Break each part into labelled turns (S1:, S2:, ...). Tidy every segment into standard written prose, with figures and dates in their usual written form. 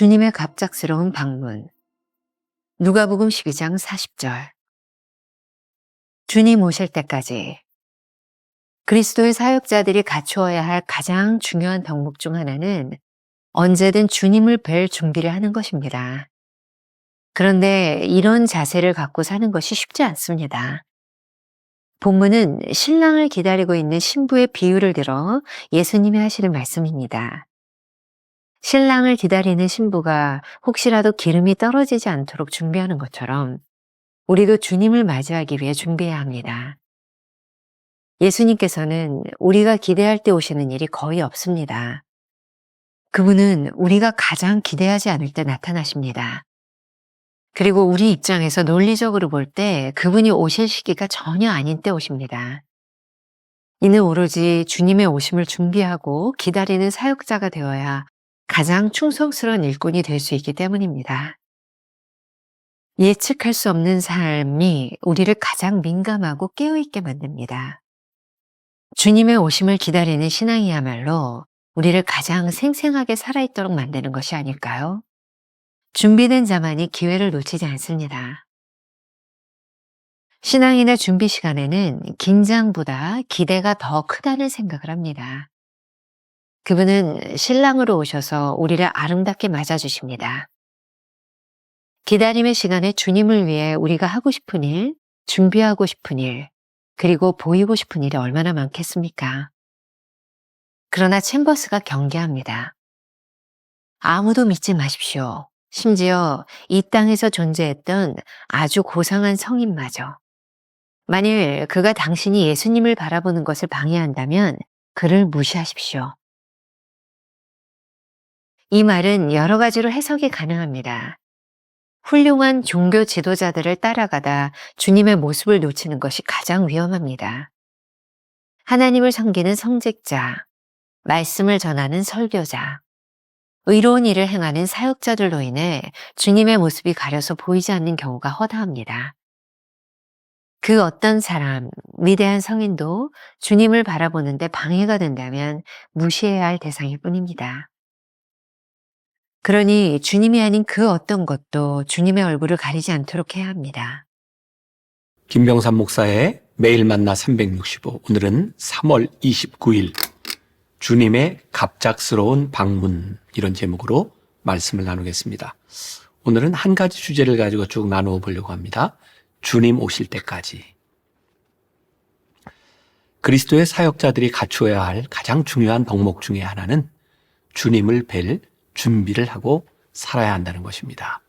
S1: 주님의 갑작스러운 방문. 누가복음 12장 40절. 주님 오실 때까지. 그리스도의 사역자들이 갖추어야 할 가장 중요한 덕목 중 하나는 언제든 주님을 뵐 준비를 하는 것입니다. 그런데 이런 자세를 갖고 사는 것이 쉽지 않습니다. 본문은 신랑을 기다리고 있는 신부의 비유를 들어 예수님이 하시는 말씀입니다. 신랑을 기다리는 신부가 혹시라도 기름이 떨어지지 않도록 준비하는 것처럼 우리도 주님을 맞이하기 위해 준비해야 합니다. 예수님께서는 우리가 기대할 때 오시는 일이 거의 없습니다. 그분은 우리가 가장 기대하지 않을 때 나타나십니다. 그리고 우리 입장에서 논리적으로 볼 때 그분이 오실 시기가 전혀 아닌 때 오십니다. 이는 오로지 주님의 오심을 준비하고 기다리는 사역자가 되어야 가장 충성스러운 일꾼이 될 수 있기 때문입니다. 예측할 수 없는 삶이 우리를 가장 민감하고 깨어있게 만듭니다. 주님의 오심을 기다리는 신앙이야말로 우리를 가장 생생하게 살아있도록 만드는 것이 아닐까요? 준비된 자만이 기회를 놓치지 않습니다. 신앙인의 준비 시간에는 긴장보다 기대가 더 크다는 생각을 합니다. 그분은 신랑으로 오셔서 우리를 아름답게 맞아주십니다. 기다림의 시간에 주님을 위해 우리가 하고 싶은 일, 준비하고 싶은 일, 그리고 보이고 싶은 일이 얼마나 많겠습니까? 그러나 챔버스가 경계합니다. 아무도 믿지 마십시오. 심지어 이 땅에서 존재했던 아주 고상한 성인마저. 만일 그가 당신이 예수님을 바라보는 것을 방해한다면 그를 무시하십시오. 이 말은 여러 가지로 해석이 가능합니다. 훌륭한 종교 지도자들을 따라가다 주님의 모습을 놓치는 것이 가장 위험합니다. 하나님을 섬기는 성직자, 말씀을 전하는 설교자, 의로운 일을 행하는 사역자들로 인해 주님의 모습이 가려서 보이지 않는 경우가 허다합니다. 그 어떤 사람, 위대한 성인도 주님을 바라보는데 방해가 된다면 무시해야 할 대상일 뿐입니다. 그러니 주님이 아닌 그 어떤 것도 주님의 얼굴을 가리지 않도록 해야 합니다.
S2: 김병삼 목사의 매일 만나 365, 오늘은 3월 29일 주님의 갑작스러운 방문, 이런 제목으로 말씀을 나누겠습니다. 오늘은 한 가지 주제를 가지고 쭉 나누어 보려고 합니다. 주님 오실 때까지. 그리스도의 사역자들이 갖추어야 할 가장 중요한 덕목 중에 하나는 주님을 뵐 준비를 하고 살아야 한다는 것입니다.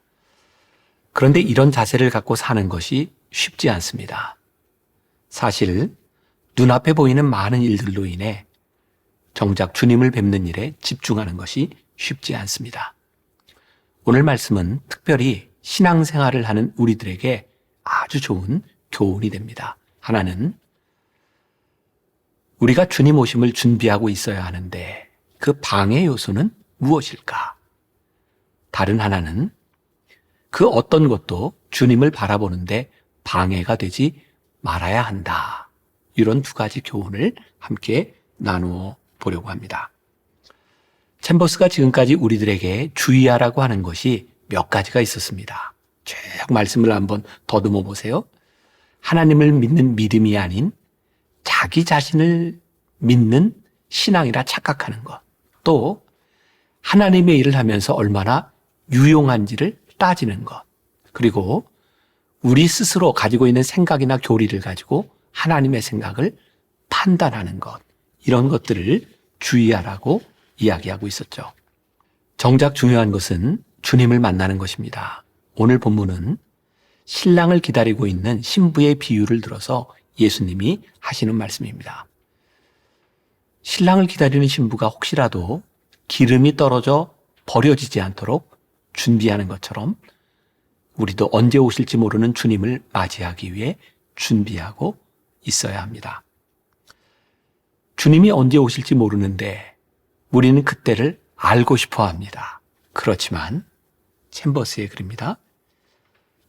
S2: 그런데 이런 자세를 갖고 사는 것이 쉽지 않습니다. 사실 눈앞에 보이는 많은 일들로 인해 정작 주님을 뵙는 일에 집중하는 것이 쉽지 않습니다. 오늘 말씀은 특별히 신앙생활을 하는 우리들에게 아주 좋은 교훈이 됩니다. 하나는 우리가 주님 오심을 준비하고 있어야 하는데 그 방해 요소는 무엇일까? 다른 하나는 그 어떤 것도 주님을 바라보는데 방해가 되지 말아야 한다. 이런 두 가지 교훈을 함께 나누어 보려고 합니다. 챔버스가 지금까지 우리들에게 주의하라고 하는 것이 몇 가지가 있었습니다. 쭉 말씀을 한번 더듬어 보세요. 하나님을 믿는 믿음이 아닌 자기 자신을 믿는 신앙이라 착각하는 것. 또 하나님의 일을 하면서 얼마나 유용한지를 따지는 것. 그리고 우리 스스로 가지고 있는 생각이나 교리를 가지고 하나님의 생각을 판단하는 것. 이런 것들을 주의하라고 이야기하고 있었죠. 정작 중요한 것은 주님을 만나는 것입니다. 오늘 본문은 신랑을 기다리고 있는 신부의 비유를 들어서 예수님이 하시는 말씀입니다. 신랑을 기다리는 신부가 혹시라도 기름이 떨어져 버려지지 않도록 준비하는 것처럼 우리도 언제 오실지 모르는 주님을 맞이하기 위해 준비하고 있어야 합니다. 주님이 언제 오실지 모르는데 우리는 그때를 알고 싶어 합니다. 그렇지만 챔버스의 글입니다.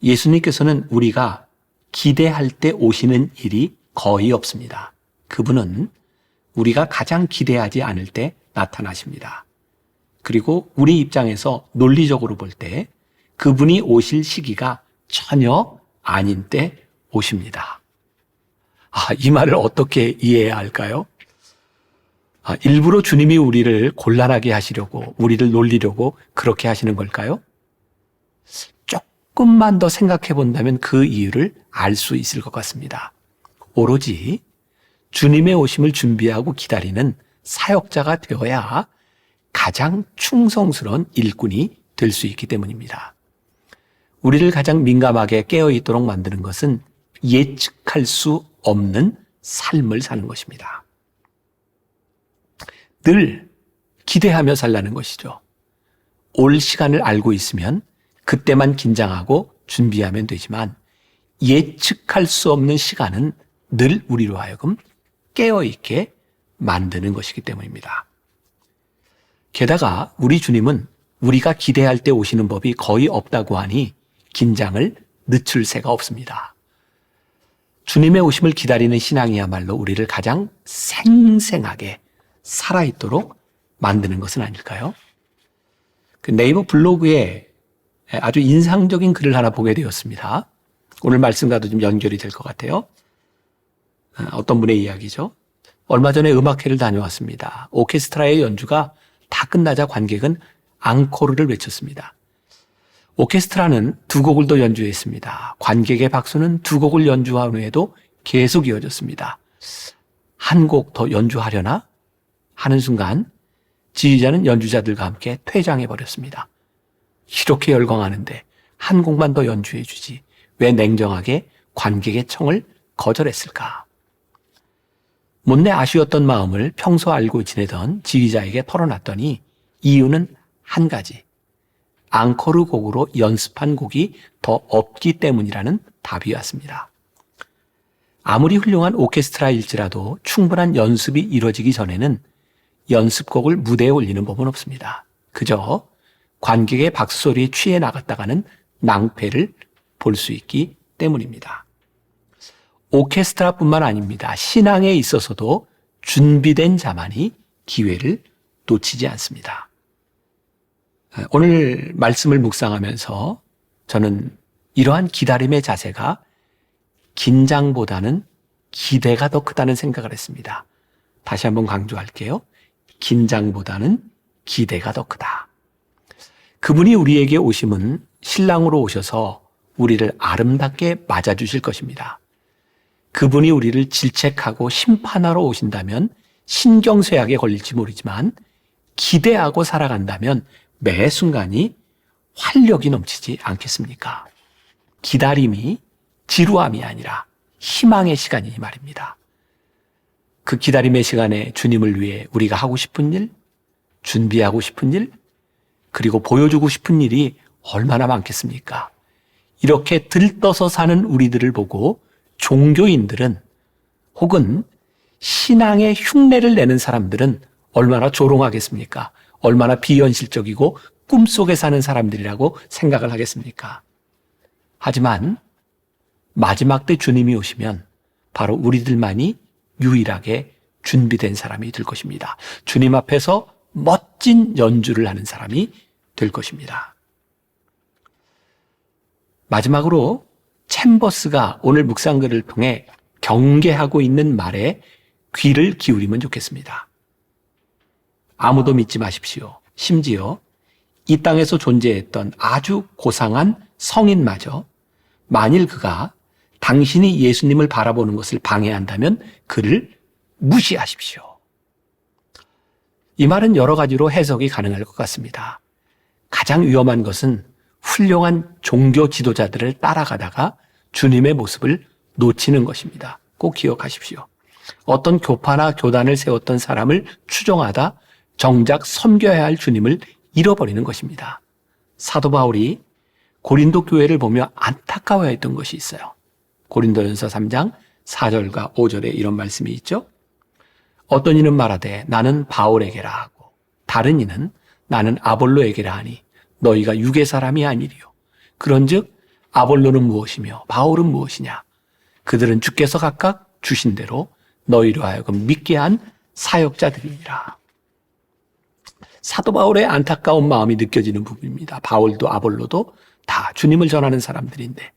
S2: 예수님께서는 우리가 기대할 때 오시는 일이 거의 없습니다. 그분은 우리가 가장 기대하지 않을 때 나타나십니다. 그리고 우리 입장에서 논리적으로 볼 때 그분이 오실 시기가 전혀 아닌 때 오십니다. 이 말을 어떻게 이해해야 할까요? 일부러 주님이 우리를 곤란하게 하시려고, 우리를 놀리려고 그렇게 하시는 걸까요? 조금만 더 생각해 본다면 그 이유를 알 수 있을 것 같습니다. 오로지 주님의 오심을 준비하고 기다리는 사역자가 되어야 가장 충성스러운 일꾼이 될 수 있기 때문입니다. 우리를 가장 민감하게 깨어있도록 만드는 것은 예측할 수 없는 삶을 사는 것입니다. 늘 기대하며 살라는 것이죠. 올 시간을 알고 있으면 그때만 긴장하고 준비하면 되지만 예측할 수 없는 시간은 늘 우리로 하여금 깨어있게 만드는 것이기 때문입니다. 게다가 우리 주님은 우리가 기대할 때 오시는 법이 거의 없다고 하니 긴장을 늦출 새가 없습니다. 주님의 오심을 기다리는 신앙이야말로 우리를 가장 생생하게 살아있도록 만드는 것은 아닐까요? 그 네이버 블로그에 아주 인상적인 글을 하나 보게 되었습니다. 오늘 말씀과도 좀 연결이 될 것 같아요. 어떤 분의 이야기죠. 얼마 전에 음악회를 다녀왔습니다. 오케스트라의 연주가 다 끝나자 관객은 앙코르를 외쳤습니다. 오케스트라는 두 곡을 더 연주했습니다. 관객의 박수는 두 곡을 연주한 후에도 계속 이어졌습니다. 한 곡 더 연주하려나 하는 순간 지휘자는 연주자들과 함께 퇴장해버렸습니다. 이렇게 열광하는데 한 곡만 더 연주해 주지 왜 냉정하게 관객의 청을 거절했을까? 못내 아쉬웠던 마음을 평소 알고 지내던 지휘자에게 털어놨더니 이유는 한 가지. 앙코르 곡으로 연습한 곡이 더 없기 때문이라는 답이 왔습니다. 아무리 훌륭한 오케스트라일지라도 충분한 연습이 이루어지기 전에는 연습곡을 무대에 올리는 법은 없습니다. 그저 관객의 박수소리에 취해 나갔다가는 낭패를 볼 수 있기 때문입니다. 오케스트라뿐만 아닙니다. 신앙에 있어서도 준비된 자만이 기회를 놓치지 않습니다. 오늘 말씀을 묵상하면서 저는 이러한 기다림의 자세가 긴장보다는 기대가 더 크다는 생각을 했습니다. 다시 한번 강조할게요. 긴장보다는 기대가 더 크다. 그분이 우리에게 오심은 신랑으로 오셔서 우리를 아름답게 맞아주실 것입니다. 그분이 우리를 질책하고 심판하러 오신다면 신경쇠약에 걸릴지 모르지만 기대하고 살아간다면 매 순간이 활력이 넘치지 않겠습니까? 기다림이 지루함이 아니라 희망의 시간이니 말입니다. 그 기다림의 시간에 주님을 위해 우리가 하고 싶은 일, 준비하고 싶은 일, 그리고 보여주고 싶은 일이 얼마나 많겠습니까? 이렇게 들떠서 사는 우리들을 보고 종교인들은 혹은 신앙의 흉내를 내는 사람들은 얼마나 조롱하겠습니까? 얼마나 비현실적이고 꿈속에 사는 사람들이라고 생각을 하겠습니까? 하지만 마지막 때 주님이 오시면 바로 우리들만이 유일하게 준비된 사람이 될 것입니다. 주님 앞에서 멋진 연주를 하는 사람이 될 것입니다. 마지막으로 챔버스가 오늘 묵상글을 통해 경계하고 있는 말에 귀를 기울이면 좋겠습니다. 아무도 믿지 마십시오. 심지어 이 땅에서 존재했던 아주 고상한 성인마저 만일 그가 당신이 예수님을 바라보는 것을 방해한다면 그를 무시하십시오. 이 말은 여러 가지로 해석이 가능할 것 같습니다. 가장 위험한 것은 훌륭한 종교 지도자들을 따라가다가 주님의 모습을 놓치는 것입니다. 꼭 기억하십시오. 어떤 교파나 교단을 세웠던 사람을 추종하다 정작 섬겨야 할 주님을 잃어버리는 것입니다. 사도 바울이 고린도 교회를 보며 안타까워했던 것이 있어요. 고린도전서 3장 4절과 5절에 이런 말씀이 있죠. 어떤 이는 말하되 나는 바울에게라 하고 다른 이는 나는 아볼로에게라 하니 너희가 육의 사람이 아니리요. 그런즉 아볼로는 무엇이며 바울은 무엇이냐. 그들은 주께서 각각 주신 대로 너희로 하여금 믿게 한 사역자들이니라. 사도 바울의 안타까운 마음이 느껴지는 부분입니다. 바울도 아볼로도 다 주님을 전하는 사람들인데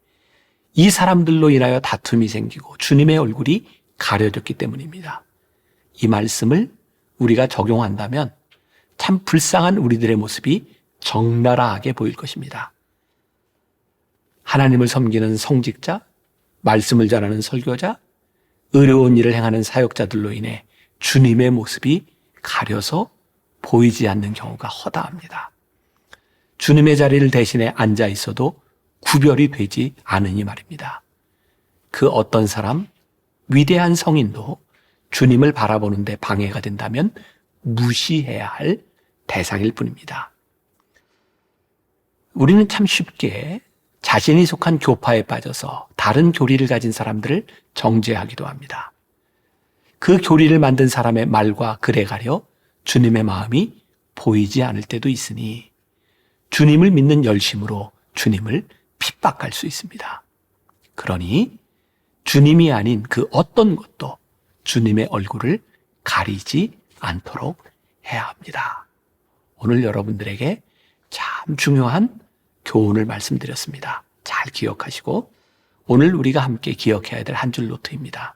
S2: 이 사람들로 인하여 다툼이 생기고 주님의 얼굴이 가려졌기 때문입니다. 이 말씀을 우리가 적용한다면 참 불쌍한 우리들의 모습이 적나라하게 보일 것입니다. 하나님을 섬기는 성직자, 말씀을 전하는 설교자, 의로운 일을 행하는 사역자들로 인해 주님의 모습이 가려서 보이지 않는 경우가 허다합니다. 주님의 자리를 대신에 앉아 있어도 구별이 되지 않으니 말입니다. 그 어떤 사람, 위대한 성인도 주님을 바라보는데 방해가 된다면 무시해야 할 대상일 뿐입니다. 우리는 참 쉽게 자신이 속한 교파에 빠져서 다른 교리를 가진 사람들을 정죄하기도 합니다. 그 교리를 만든 사람의 말과 글에 가려 주님의 마음이 보이지 않을 때도 있으니 주님을 믿는 열심으로 주님을 핍박할 수 있습니다. 그러니 주님이 아닌 그 어떤 것도 주님의 얼굴을 가리지 않도록 해야 합니다. 오늘 여러분들에게 참 중요한 교훈을 말씀드렸습니다. 잘 기억하시고 오늘 우리가 함께 기억해야 될 한 줄 노트입니다.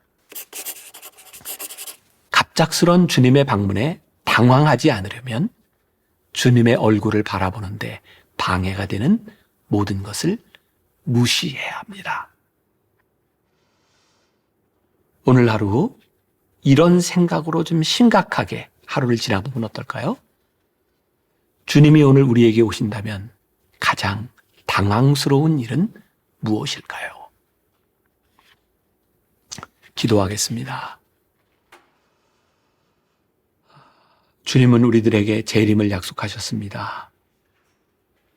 S2: 갑작스런 주님의 방문에 당황하지 않으려면 주님의 얼굴을 바라보는데 방해가 되는 모든 것을 무시해야 합니다. 오늘 하루 이런 생각으로 좀 심각하게 하루를 지나보면 어떨까요? 주님이 오늘 우리에게 오신다면 가장 당황스러운 일은 무엇일까요? 기도하겠습니다. 주님은 우리들에게 재림을 약속하셨습니다.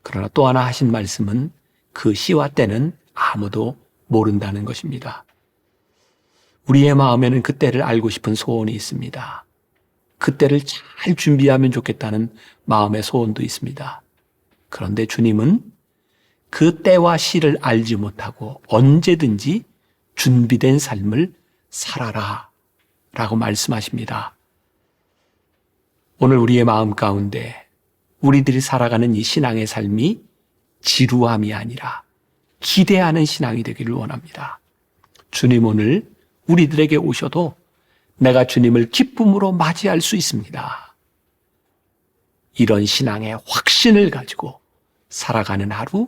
S2: 그러나 또 하나 하신 말씀은 그 시와 때는 아무도 모른다는 것입니다. 우리의 마음에는 그때를 알고 싶은 소원이 있습니다. 그때를 잘 준비하면 좋겠다는 마음의 소원도 있습니다. 그런데 주님은 그 때와 시를 알지 못하고 언제든지 준비된 삶을 살아라 라고 말씀하십니다. 오늘 우리의 마음 가운데 우리들이 살아가는 이 신앙의 삶이 지루함이 아니라 기대하는 신앙이 되기를 원합니다. 주님 오늘 우리들에게 오셔도 내가 주님을 기쁨으로 맞이할 수 있습니다. 이런 신앙의 확신을 가지고 살아가는 하루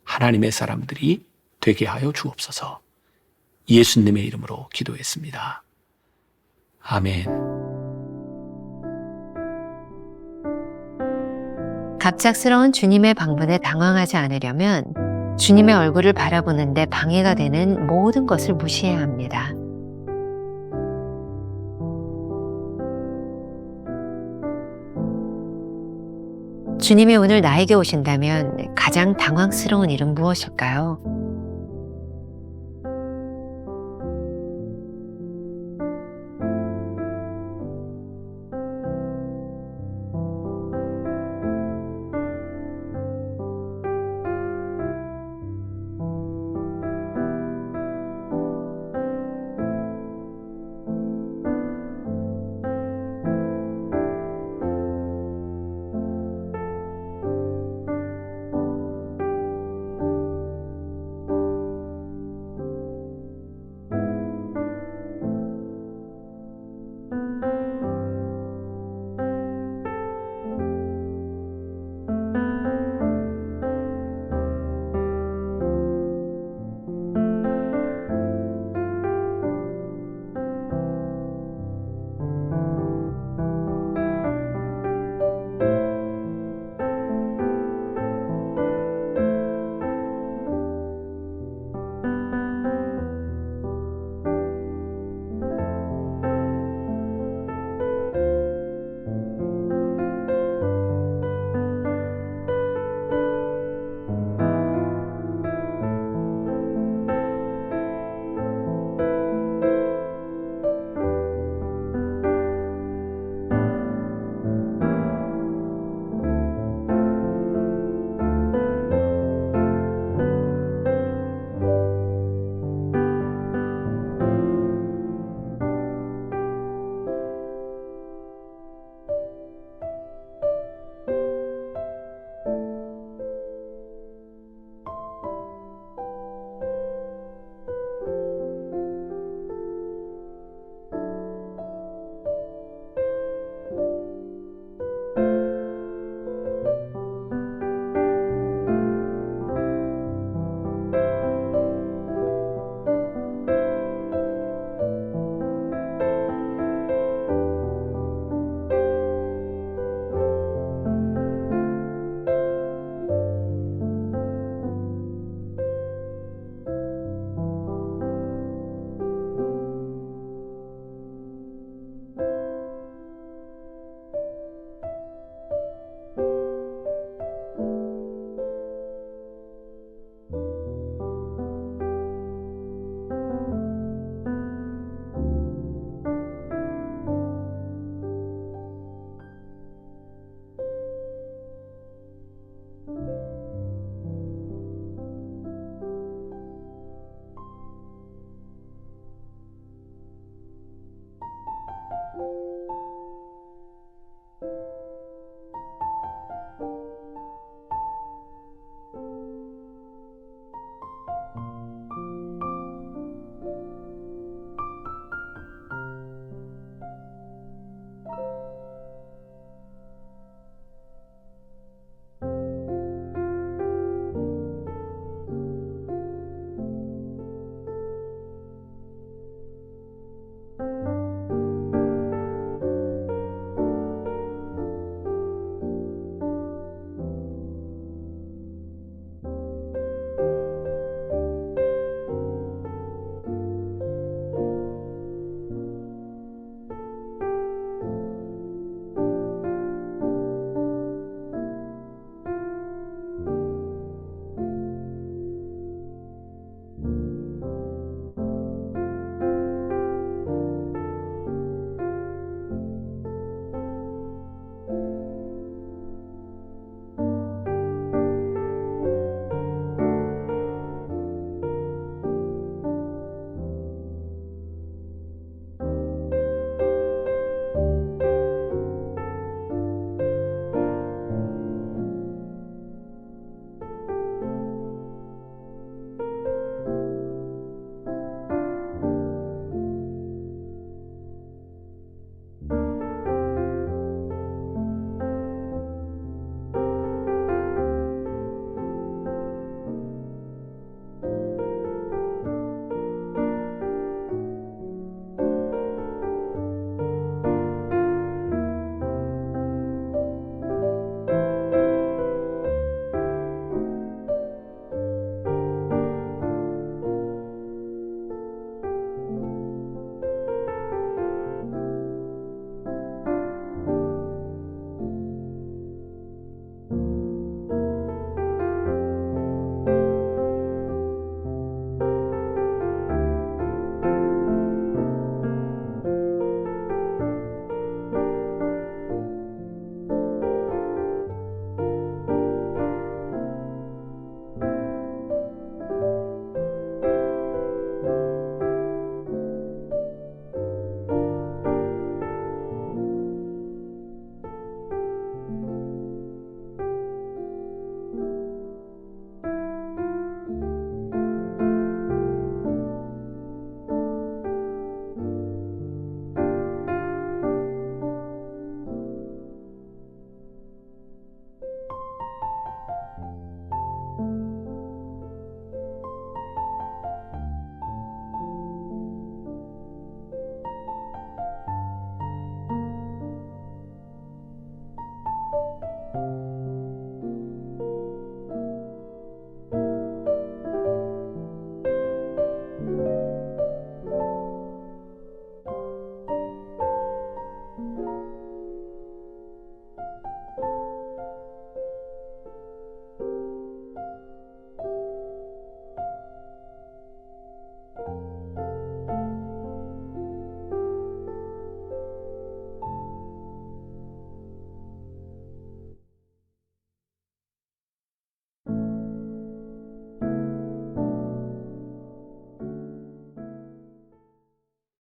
S2: 하나님의 사람들이 되게 하여 주옵소서. 예수님의 이름으로 기도했습니다. 아멘.
S1: 갑작스러운 주님의 방문에 당황하지 않으려면 주님의 얼굴을 바라보는데 방해가 되는 모든 것을 무시해야 합니다. 주님이 오늘 나에게 오신다면 가장 당황스러운 일은 무엇일까요?